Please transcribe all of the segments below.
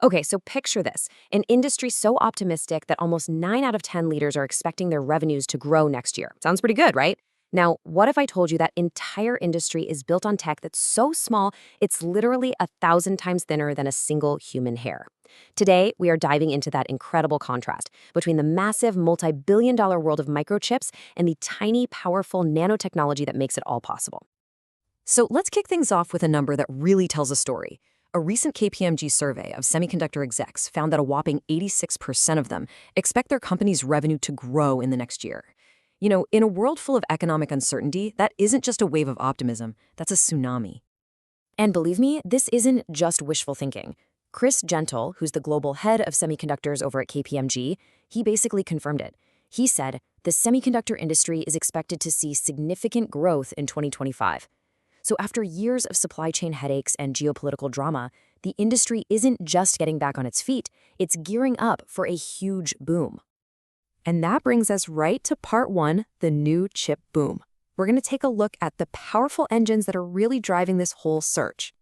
Okay, so picture this, an industry so optimistic that almost 9 out of 10 leaders are expecting their revenues to grow next year. Sounds pretty good, right? Now, what if I told you that entire industry is built on tech that's so small, it's literally 1,000 times thinner than a single human hair? Today, we are diving into that incredible contrast between the massive multi-billion-dollar world of microchips and the tiny, powerful nanotechnology that makes it all possible. So let's kick things off with a number that really tells a story. A recent KPMG survey of semiconductor execs found that a whopping 86% of them expect their company's revenue to grow in the next year. You know, in a world full of economic uncertainty, that isn't just a wave of optimism, that's a tsunami. And believe me, this isn't just wishful thinking. Chris Gentle, who's the global head of semiconductors over at KPMG, he basically confirmed it. He said the semiconductor industry is expected to see significant growth in 2025. So after years of supply chain headaches and geopolitical drama, the industry isn't just getting back on its feet, it's gearing up for a huge boom. And that brings us right to part one, the new chip boom. We're going to take a look at the powerful engines that are really driving this whole surge.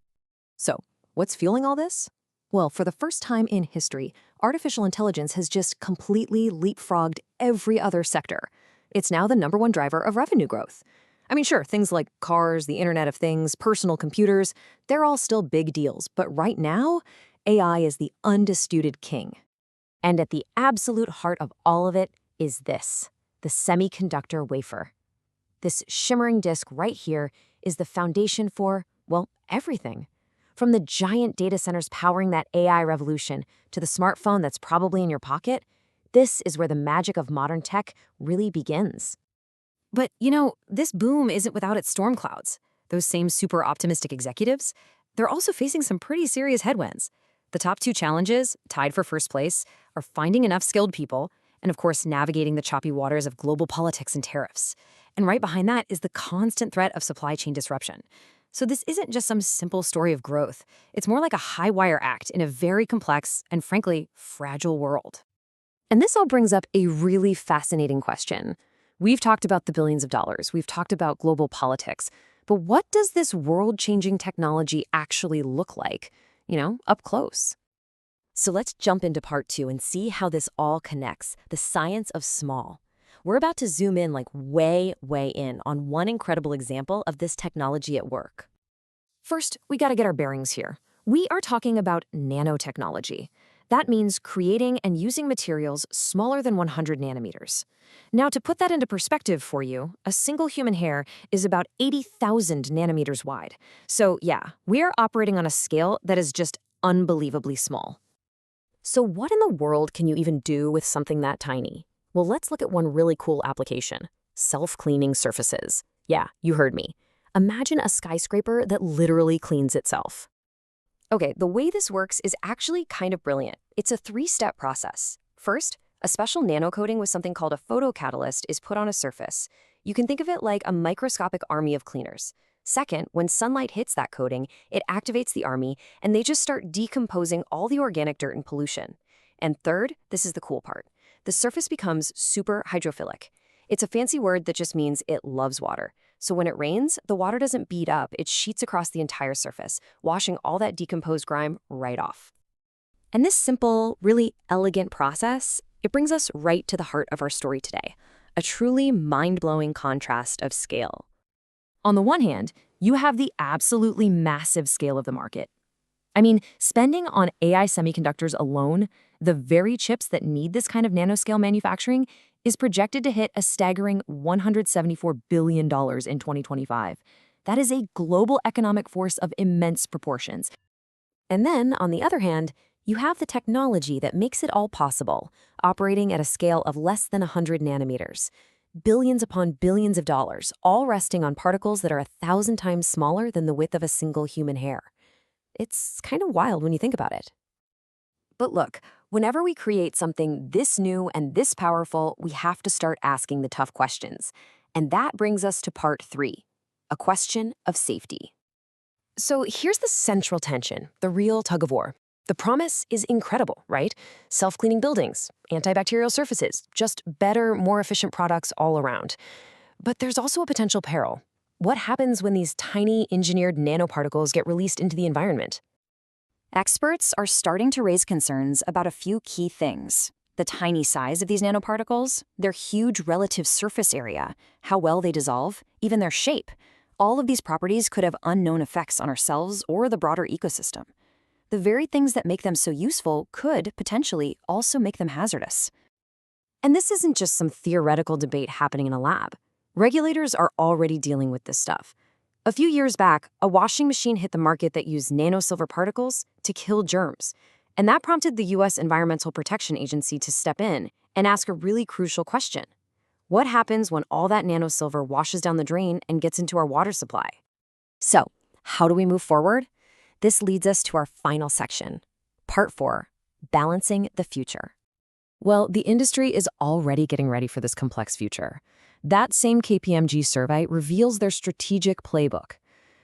So, what's fueling all this? Well, for the first time in history, artificial intelligence has just completely leapfrogged every other sector. It's now the #1 driver of revenue growth. I mean, sure, things like cars, the Internet of Things, personal computers, they're all still big deals. But right now, AI is the undisputed king. And at the absolute heart of all of it is this, the semiconductor wafer. This shimmering disk right here is the foundation for, well, everything. From the giant data centers powering that AI revolution to the smartphone that's probably in your pocket, this is where the magic of modern tech really begins. But, you know, this boom isn't without its storm clouds. Those same super optimistic executives, they're also facing some pretty serious headwinds. The top two challenges, tied for first place, are finding enough skilled people and, of course, navigating the choppy waters of global politics and tariffs. And right behind that is the constant threat of supply chain disruption. So this isn't just some simple story of growth. It's more like a high-wire act in a very complex and, frankly, fragile world. And this all brings up a really fascinating question. We've talked about the billions of dollars. We've talked about global politics. But what does this world-changing technology actually look like? You know, up close. So let's jump into part 2 and see how this all connects, the science of small. We're about to zoom in like way in on one incredible example of this technology at work. First, we got to get our bearings here. We are talking about nanotechnology. That means creating and using materials smaller than 100 nanometers. Now, to put that into perspective for you, a single human hair is about 80,000 nanometers wide. So yeah, we are operating on a scale that is just unbelievably small. So what in the world can you even do with something that tiny? Well, let's look at one really cool application, self-cleaning surfaces. Yeah, you heard me. Imagine a skyscraper that literally cleans itself. Okay, the way this works is actually kind of brilliant. It's a 3-step process. First, a special nanocoating with something called a photocatalyst is put on a surface. You can think of it like a microscopic army of cleaners. Second, when sunlight hits that coating, it activates the army, and they just start decomposing all the organic dirt and pollution. And third, this is the cool part. The surface becomes super hydrophilic. It's a fancy word that just means it loves water. So when it rains, the water doesn't bead up, it sheets across the entire surface, washing all that decomposed grime right off. And this simple, really elegant process, it brings us right to the heart of our story today, a truly mind-blowing contrast of scale. On the one hand, you have the absolutely massive scale of the market. I mean, spending on AI semiconductors alone, the very chips that need this kind of nanoscale manufacturing, is projected to hit a staggering $174 billion in 2025. That is a global economic force of immense proportions. And then, on the other hand, you have the technology that makes it all possible, operating at a scale of less than 100 nanometers. Billions upon billions of dollars, all resting on particles that are 1,000 times smaller than the width of a single human hair. It's kind of wild when you think about it. But look, whenever we create something this new and this powerful, we have to start asking the tough questions. And that brings us to part 3, a question of safety. So here's the central tension, the real tug of war. The promise is incredible, right? Self-cleaning buildings, antibacterial surfaces, just better, more efficient products all around. But there's also a potential peril. What happens when these tiny engineered nanoparticles get released into the environment? Experts are starting to raise concerns about a few key things: the tiny size of these nanoparticles, their huge relative surface area, how well they dissolve, even their shape. All of these properties could have unknown effects on ourselves or the broader ecosystem. The very things that make them so useful could, potentially, also make them hazardous. And this isn't just some theoretical debate happening in a lab. Regulators are already dealing with this stuff. A few years back, a washing machine hit the market that used nanosilver particles to kill germs. And that prompted the U.S. Environmental Protection Agency to step in and ask a really crucial question. What happens when all that nanosilver washes down the drain and gets into our water supply? So, how do we move forward? This leads us to our final section, Part 4, Balancing the Future. Well, the industry is already getting ready for this complex future. That same KPMG survey reveals their strategic playbook.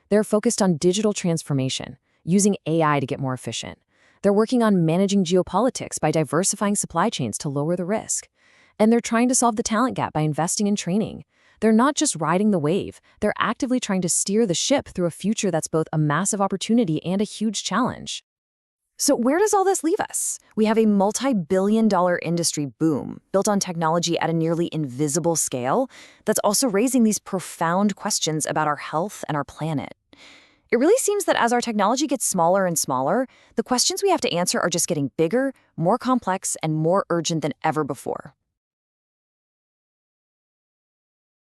They're focused on digital transformation, using AI to get more efficient. They're working on managing geopolitics by diversifying supply chains to lower the risk. And they're trying to solve the talent gap by investing in training. They're not just riding the wave, they're actively trying to steer the ship through a future that's both a massive opportunity and a huge challenge. So where does all this leave us? We have a multi-billion-dollar industry boom built on technology at a nearly invisible scale that's also raising these profound questions about our health and our planet. It really seems that as our technology gets smaller and smaller, the questions we have to answer are just getting bigger, more complex, and more urgent than ever before.